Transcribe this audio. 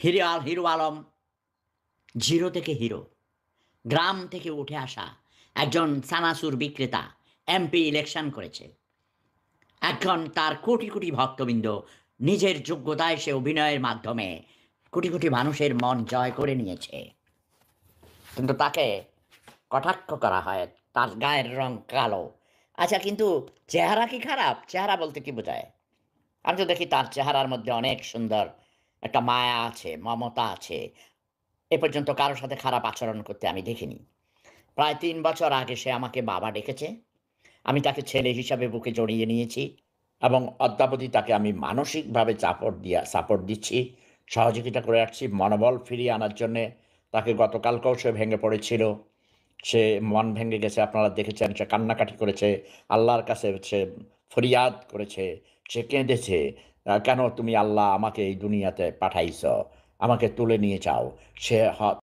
Hero Alam zero থেকে hero. গ্রাম থেকে উঠে আসা একজন চানাচুর বিক্রেতা এমপি ইলেকশন করেছে। এখন তার কোটি, কোটি ভক্তবৃন্দ নিজের যোগ্যতায় সে অভিনয়ের মাধ্যমে কোটি, কোটি মানুষের মন জয় করে নিয়েছে। কিন্তু তাকে কটাক্ষ করা হয়, তার গায়ের রং কালো। আচ্ছা, কিন্তু চেহারা কি খারাপ? চেহারা বলতে কি বোঝায়? আমি তো দেখি তার চেহারার মধ্যে অনেক সুন্দর একটা মায়া আছে, মমতা আছে। এ পর্যন্ত কারো সাথে খারাপ আচরণ করতে আমি দেখিনি। প্রায় ৩ বছর আগে সে আমাকে বাবা ডেকেছে। আমি তাকে ছেলে হিসাবে বুকে জড়িয়ে নিয়েছি এবং অদ্যাবধি তাকে আমি মানসিকভাবে সাপোর্ট দিচ্ছি, সহযোগিতা করে আসছি মনোবল ফিরিয়ে আনার জন্যে। তাকে গতকালকেও সে ভেঙে পড়েছিল। সে মন ভেঙে গেছে, আপনারা দেখেছেন সে কান্নাকাটি করেছে। আল্লাহর কাছে সে ফরিয়াদ করেছে, সে কেঁদেছে। "কেন তুমি আল্লাহ আমাকে এই দুনিয়াতে পাঠাইছ? আমাকে তুলে নিয়ে যাও।" সে